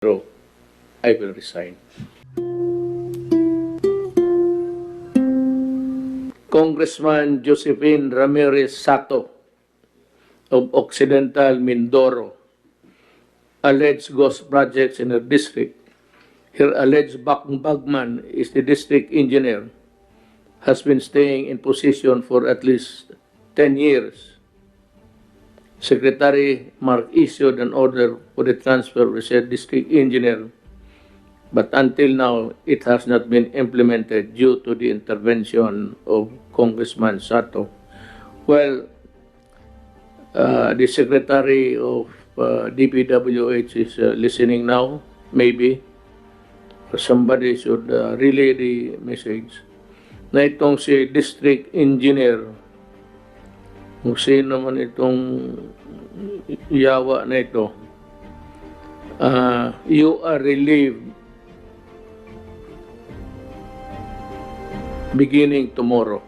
I will resign. Congressman Josephine Ramirez Sato of Occidental Mindoro alleged ghost projects in her district. Her alleged bagman is the district engineer, has been staying in position for at least 10 years. Secretary Mark issued an order for the transfer of the said district engineer, but until now, it has not been implemented due to the intervention of Congressman Sato. Well, the Secretary of DPWH is listening now, maybe. Somebody should relay the message na itong si district engineer, kung sino man itong yawa na ito, you are relieved beginning tomorrow.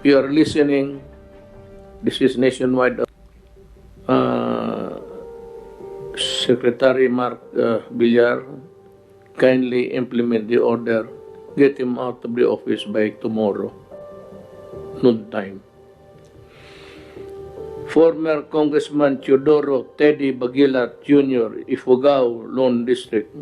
If you are listening, this is nationwide. Secretary Mark Villar, kindly implement the order. Get him out of the office by tomorrow, noon time. Former Congressman Teodoro Teddy Bagilat Jr., Ifugao, Lone District,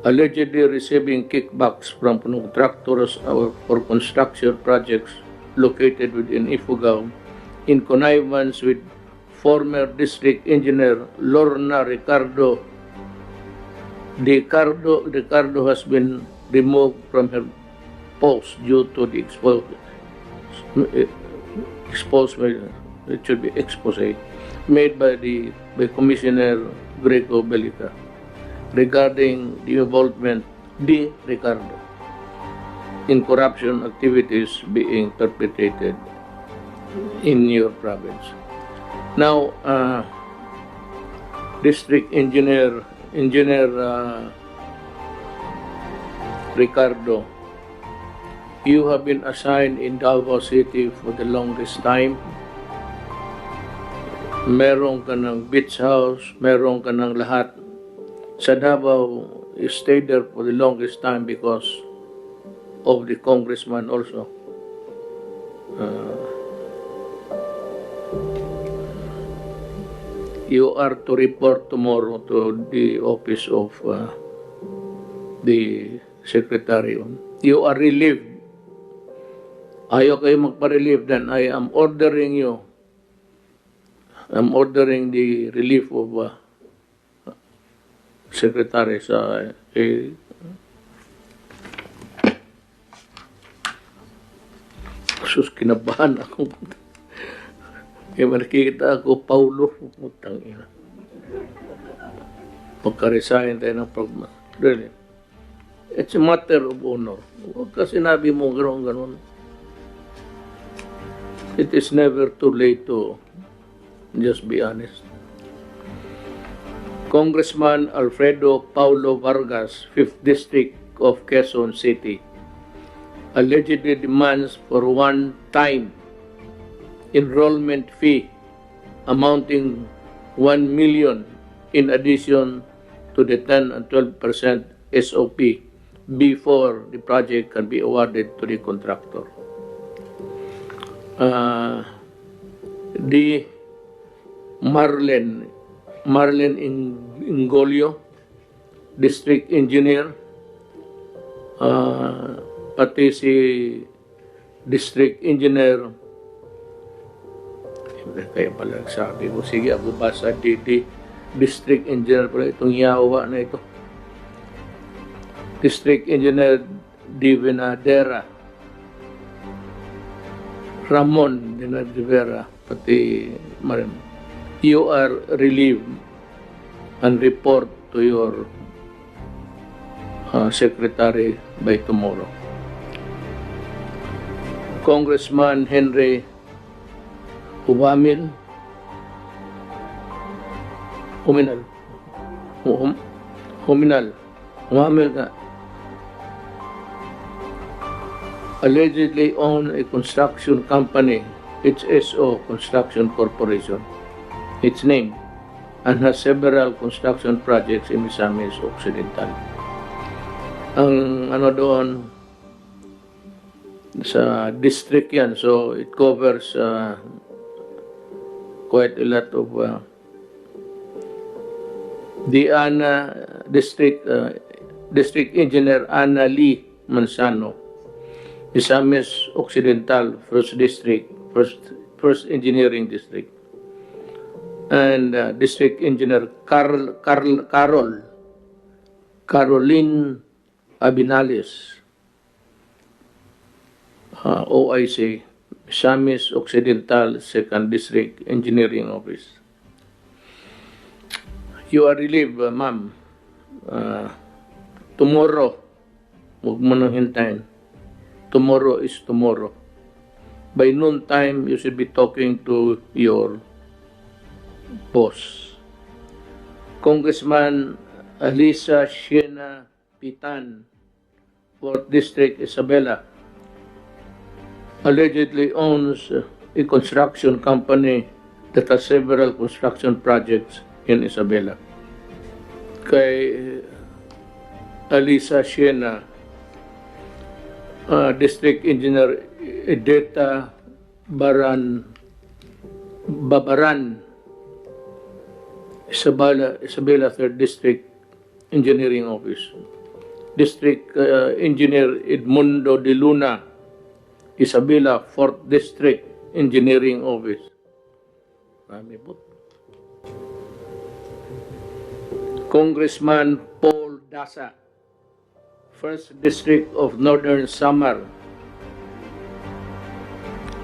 allegedly receiving kickbacks from contractors for construction projects located within Ifugao in connivance with former district engineer Lorna Ricardo. Ricardo has been removed from her post due to the expose made by Commissioner Greco Belica regarding the involvement de Ricardo in corruption activities being perpetrated in your province. Now, District Engineer Ricardo, you have been assigned in Davao City for the longest time. Meron ka ng beach house, meron ka ng lahat. Sa Davao, you stayed there for the longest time because of the congressman also. You are to report tomorrow to the office of the secretary. You are relieved. Ayaw kayo magpa-relieve, then I am ordering you. I'm ordering the relief of secretary sa sus, kinabahan ako. Kaya nakikita ako, Paulo, putang ina. Pagka-resign tayo ng program. Really. It's a matter of honor. Huwag ka sinabi mo gano'n. It is never too late to just be honest. Congressman Alfredo Paulo Vargas, 5th District of Quezon City, allegedly demands for one-time enrollment fee amounting 1 million in addition to the 10 and 12% SOP before the project can be awarded to the contractor. The Marlen Ingolio, District Engineer, pati si District Engineer, kaya pala sabi ko, sige, ako basa District Engineer pala itong yawa na ito. District Engineer Divinadera, Ramon Dinadivera, pati Marin. You are relieved and report to your secretary by tomorrow. Congressman Henry Huminal nga, allegedly own a construction company, HSO Construction Corporation. Its name, and has several construction projects in Misamis Occidental. Ang ano doon, sa district yan, so it covers quite a lot of the Ana District Engineer Ana Lee Manzano, Misamis Occidental, First District, First Engineering District, and District Engineer Caroline Abinales, OIC, Misamis Occidental, Second District Engineering Office. You are relieved, ma'am. Tomorrow, huwag mo nang hintayin. Tomorrow is tomorrow. By noon time, you should be talking to your boss. Congressman Alisa Shena Pitan, 4th District, Isabela, allegedly owns a construction company that has several construction projects in Isabela. Kay Alisa Shena, District Engineer Edeta Babaran, Isabela 3rd District Engineering Office. District Engineer Edmundo de Luna, Isabela 4th District Engineering Office. Marami po. Congressman Paul Dasa, 1st District of Northern Samar,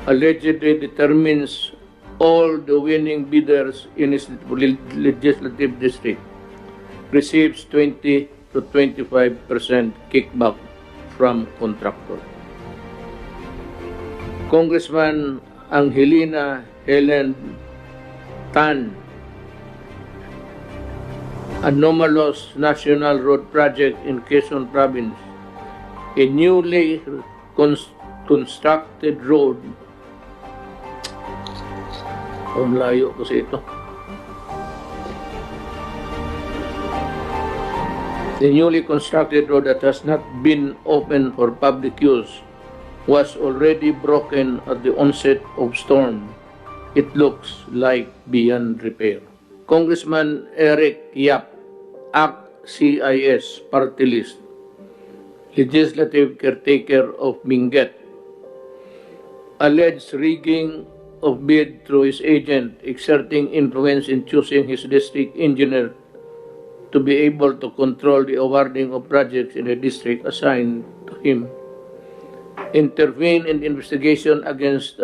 allegedly determines all the winning bidders in his legislative district, receives 20 to 25% kickback from contractor. Congressman Angelina Helen Tan, anomalous National Road Project in Quezon Province, a newly constructed road. Layo kasi ito. The newly constructed road that has not been open for public use was already broken at the onset of storm. It looks like beyond repair. Congressman Eric Yap, ACT CIS Party List, Legislative Caretaker of Benguet, alleged rigging of bid through his agent, exerting influence in choosing his district engineer to be able to control the awarding of projects in the district assigned to him. Intervene in the investigation against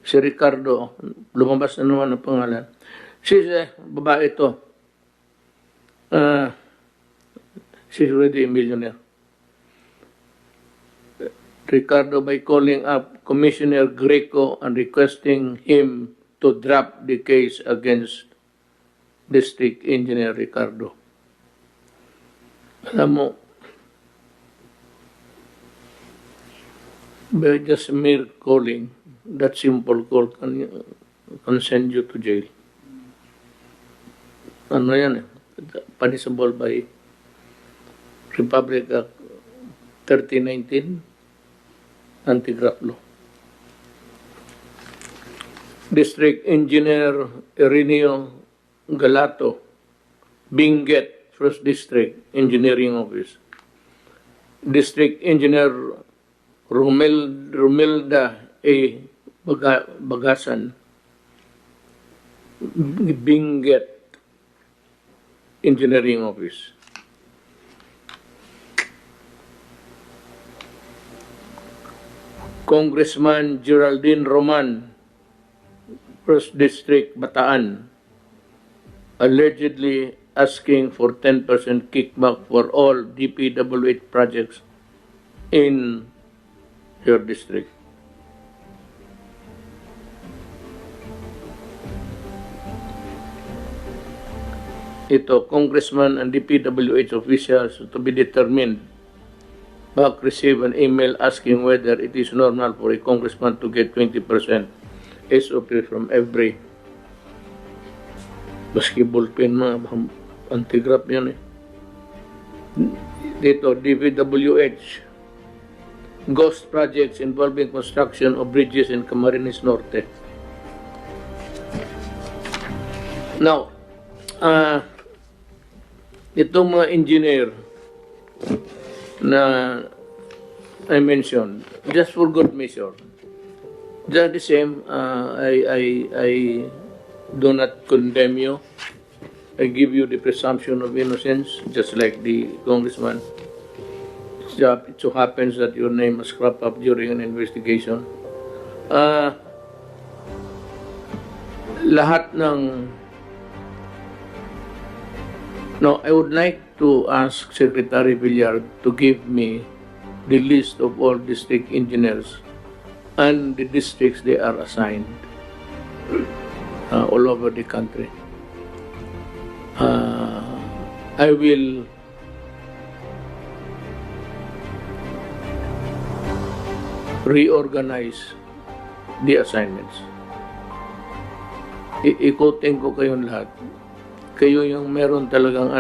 si Ricardo, lumabas na naman ang pangalan. Babae ito. She's already a millionaire. Ricardo, by calling up Commissioner Greco and requesting him to drop the case against District Engineer Ricardo. Alam mo, by just mere calling, that simple call can send you to jail. Ano yan eh? Punishable by Republic Act 3019, Anti-Graft Law. District Engineer Ireneo Galato, Benguet, 1st District Engineering Office. District Engineer Romelda A. Bagasan, Benguet Engineering Office. Congressman Geraldine Roman, 1st District, Bataan, allegedly asking for 10% kickback for all DPWH projects in your district. Ito, congressman and DPWH officials to be determined. Back receive an email asking whether it is normal for a congressman to get 20% SOP from every basketball pen, mga antigraph yan eh. Dito, DPWH, ghost projects involving construction of bridges in Camarines Norte. Now, itong mga engineer na I mentioned, just for good measure, just the same, I do not condemn you. I give you the presumption of innocence, just like the congressman. It so happens that your name was cropped up during an investigation. Lahat ng... No, I would like to ask Secretary Villar to give me the list of all district engineers and the districts they are assigned all over the country. I will reorganize the assignments. Ikutin ko kayong lahat. Kayo yung meron talagang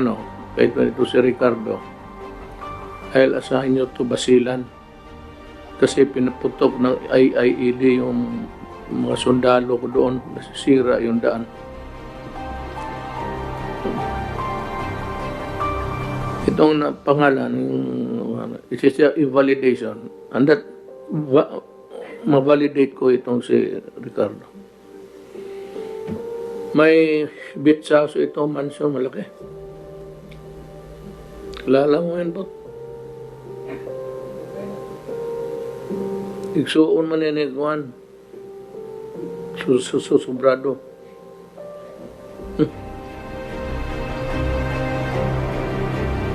kahit ito si Ricardo, I'll assign you to Basilan kasi pinaputok ng IIED yung mga sundalo ko doon, nasisira yung daan. Itong pangalan, it is a invalidation, and that ma-validate ko itong si Ricardo. May beach house ito, mansion, malaki. Kilala mo yan, Bot? Igsuon man yan iguan. Susobrado.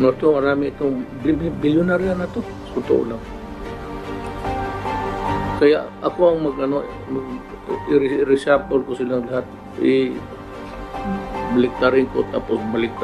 No to, marami itong bilyonarya na to. Totoo lang. Kaya ako ang i-reshuffle ko silang lahat. I-baliktarin ko tapos balik